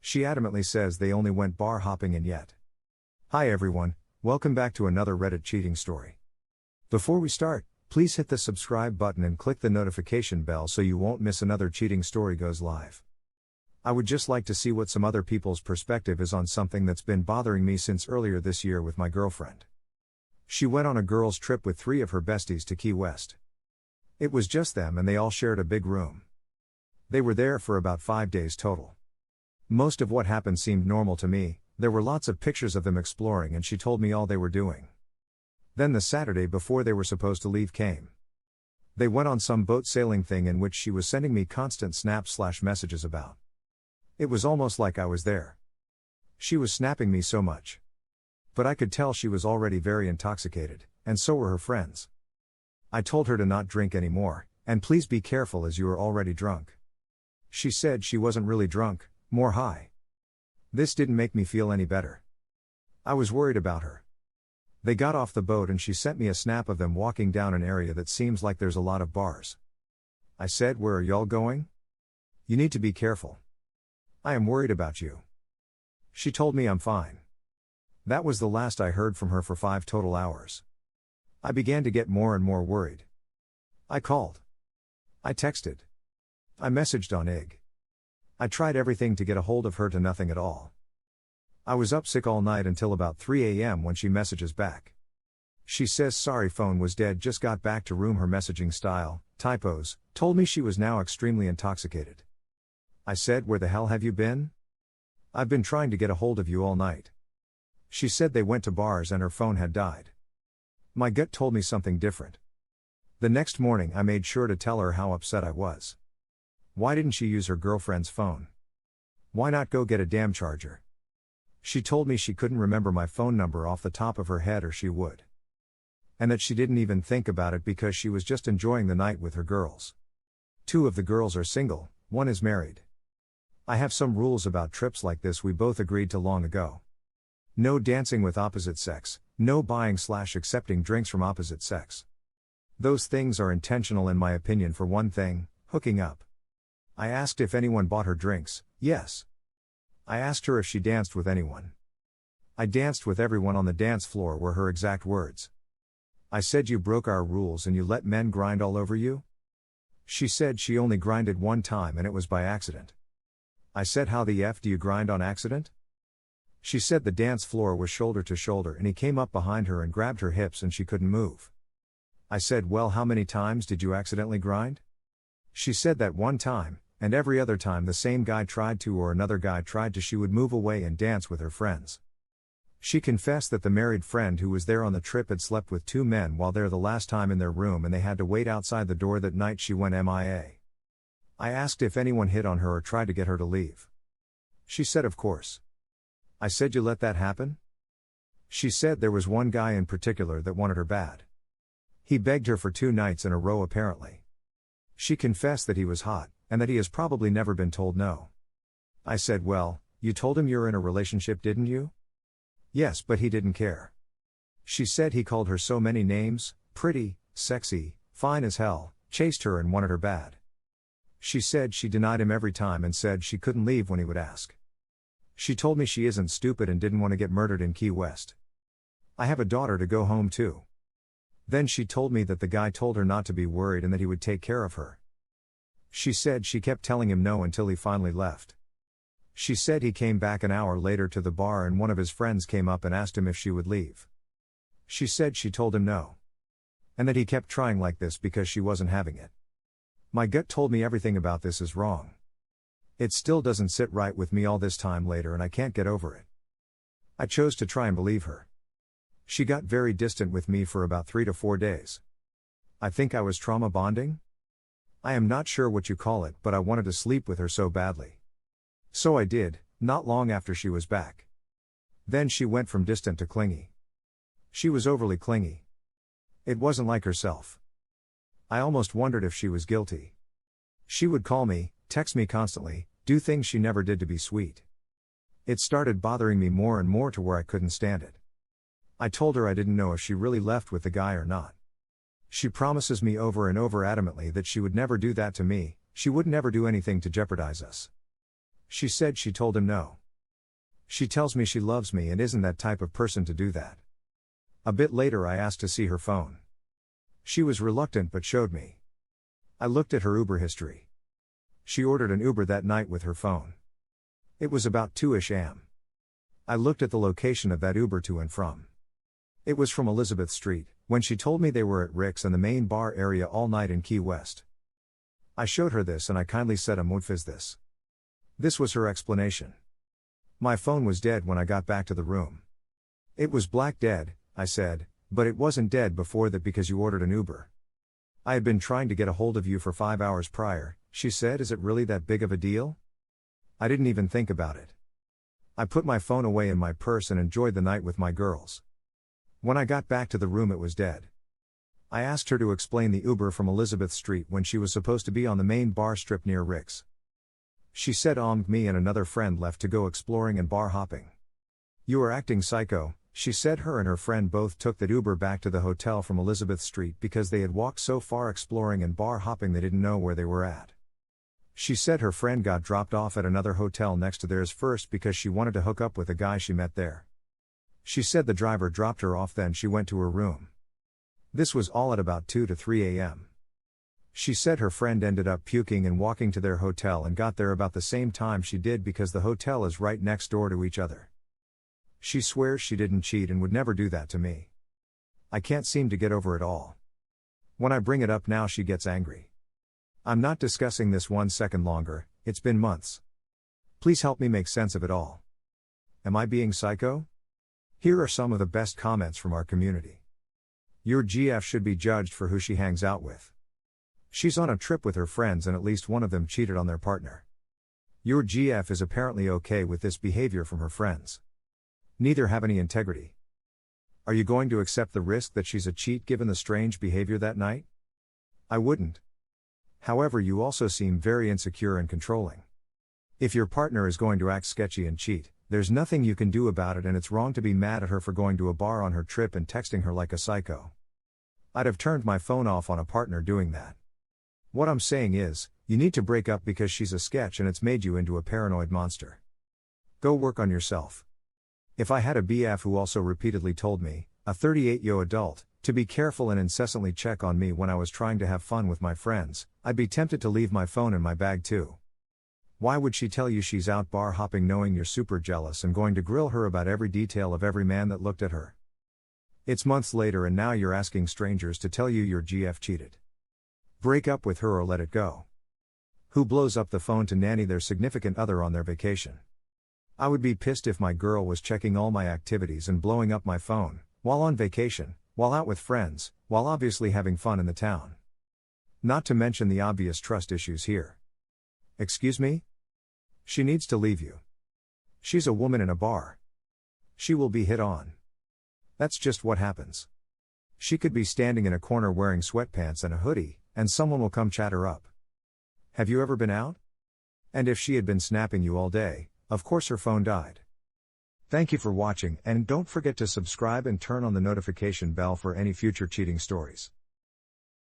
She adamantly says they only went bar hopping and yet. Hi everyone, welcome back to another Reddit cheating story. Before we start, please hit the subscribe button and click the notification bell so you won't miss another cheating story goes live. I would just like to see what some other people's perspective is on something that's been bothering me since earlier this year with my girlfriend. She went on a girls' trip with 3 of her besties to Key West. It was just them and they all shared a big room. They were there for about 5 days total. Most of what happened seemed normal to me. There were lots of pictures of them exploring and she told me all they were doing. Then the Saturday before they were supposed to leave came. They went on some boat sailing thing in which she was sending me constant snaps/messages about. It was almost like I was there. She was snapping me so much. But I could tell she was already very intoxicated, and so were her friends. I told her to not drink anymore, and please be careful as you are already drunk. She said she wasn't really drunk, more high. This didn't make me feel any better. I was worried about her. They got off the boat and she sent me a snap of them walking down an area that seems like there's a lot of bars. I said, "Where are y'all going? You need to be careful. I am worried about you." She told me I'm fine. That was the last I heard from her for 5 total hours. I began to get more and more worried. I called. I texted. I messaged on IG. I tried everything to get a hold of her, to nothing at all. I was up sick all night until about 3 a.m. when she messages back. She says sorry, phone was dead, just got back to room. Her messaging style, typos, told me she was now extremely intoxicated. I said, "Where the hell have you been? I've been trying to get a hold of you all night." She said they went to bars and her phone had died. My gut told me something different. The next morning I made sure to tell her how upset I was. Why didn't she use her girlfriend's phone? Why not go get a damn charger? She told me she couldn't remember my phone number off the top of her head or she would. And that she didn't even think about it because she was just enjoying the night with her girls. 2 of the girls are single, 1 is married. I have some rules about trips like this we both agreed to long ago. No dancing with opposite sex, no buying/accepting drinks from opposite sex. Those things are intentional in my opinion. For one thing, hooking up. I asked if anyone bought her drinks. Yes. I asked her if she danced with anyone. "I danced with everyone on the dance floor," were her exact words. I said, "You broke our rules and you let men grind all over you?" She said she only grinded 1 time and it was by accident. I said, "How the F do you grind on accident?" She said the dance floor was shoulder to shoulder and he came up behind her and grabbed her hips and she couldn't move. I said, "Well, how many times did you accidentally grind?" She said that 1 time, and every other time the same guy tried to or another guy tried to, she would move away and dance with her friends. She confessed that the married friend who was there on the trip had slept with 2 men while there the last time in their room and they had to wait outside the door that night she went MIA. I asked if anyone hit on her or tried to get her to leave. She said of course. I said, "You let that happen?" She said there was 1 guy in particular that wanted her bad. He begged her for 2 nights in a row apparently. She confessed that he was hot, and that he has probably never been told no. I said, "Well, you told him you're in a relationship, didn't you?" "Yes, but he didn't care." She said he called her so many names, pretty, sexy, fine as hell, chased her and wanted her bad. She said she denied him every time and said she couldn't leave when he would ask. She told me she isn't stupid and didn't want to get murdered in Key West. I have a daughter to go home to. Then she told me that the guy told her not to be worried and that he would take care of her. She said she kept telling him no until he finally left. She said he came back an hour later to the bar and one of his friends came up and asked him if she would leave. She said she told him no. And that he kept trying like this because she wasn't having it. My gut told me everything about this is wrong. It still doesn't sit right with me all this time later and I can't get over it. I chose to try and believe her. She got very distant with me for about 3 to 4 days. I think I was trauma bonding? I am not sure what you call it, but I wanted to sleep with her so badly. So I did, not long after she was back. Then she went from distant to clingy. She was overly clingy. It wasn't like herself. I almost wondered if she was guilty. She would call me, text me constantly, do things she never did to be sweet. It started bothering me more and more to where I couldn't stand it. I told her I didn't know if she really left with the guy or not. She promises me over and over adamantly that she would never do that to me, she would never do anything to jeopardize us. She said she told him no. She tells me she loves me and isn't that type of person to do that. A bit later I asked to see her phone. She was reluctant but showed me. I looked at her Uber history. She ordered an Uber that night with her phone. It was about 2ish am. I looked at the location of that Uber to and from. It was from Elizabeth Street, when she told me they were at Rick's and the main bar area all night in Key West. I showed her this and I kindly said, what is this? This was her explanation. My phone was dead when I got back to the room. It was black dead, I said, but it wasn't dead before that because you ordered an Uber. I had been trying to get a hold of you for 5 hours prior, she said. Is it really that big of a deal? I didn't even think about it. I put my phone away in my purse and enjoyed the night with my girls. When I got back to the room it was dead. I asked her to explain the Uber from Elizabeth Street when she was supposed to be on the main bar strip near Rick's. She said me and another friend left to go exploring and bar hopping. You are acting psycho, she said. Her and her friend both took that Uber back to the hotel from Elizabeth Street because they had walked so far exploring and bar hopping they didn't know where they were at. She said her friend got dropped off at another hotel next to theirs first because she wanted to hook up with a guy she met there. She said the driver dropped her off, then she went to her room. This was all at about 2 to 3 a.m. She said her friend ended up puking and walking to their hotel and got there about the same time she did because the hotel is right next door to each other. She swears she didn't cheat and would never do that to me. I can't seem to get over it all. When I bring it up now she gets angry. I'm not discussing this 1 second longer, it's been months. Please help me make sense of it all. Am I being psycho? Here are some of the best comments from our community. Your GF should be judged for who she hangs out with. She's on a trip with her friends and at least one of them cheated on their partner. Your GF is apparently okay with this behavior from her friends. Neither have any integrity. Are you going to accept the risk that she's a cheat given the strange behavior that night? I wouldn't. However, you also seem very insecure and controlling. If your partner is going to act sketchy and cheat, there's nothing you can do about it, and it's wrong to be mad at her for going to a bar on her trip and texting her like a psycho. I'd have turned my phone off on a partner doing that. What I'm saying is, you need to break up because she's a sketch and it's made you into a paranoid monster. Go work on yourself. If I had a BF who also repeatedly told me, a 38-year-old adult, to be careful and incessantly check on me when I was trying to have fun with my friends, I'd be tempted to leave my phone in my bag too. Why would she tell you she's out bar hopping knowing you're super jealous and going to grill her about every detail of every man that looked at her? It's months later and now you're asking strangers to tell you your GF cheated. Break up with her or let it go. Who blows up the phone to nanny their significant other on their vacation? I would be pissed if my girl was checking all my activities and blowing up my phone, while on vacation, while out with friends, while obviously having fun in the town. Not to mention the obvious trust issues here. Excuse me? She needs to leave you. She's a woman in a bar. She will be hit on. That's just what happens. She could be standing in a corner wearing sweatpants and a hoodie, and someone will come chat her up. Have you ever been out? And if she had been snapping you all day, of course her phone died. Thank you for watching, and don't forget to subscribe and turn on the notification bell for any future cheating stories.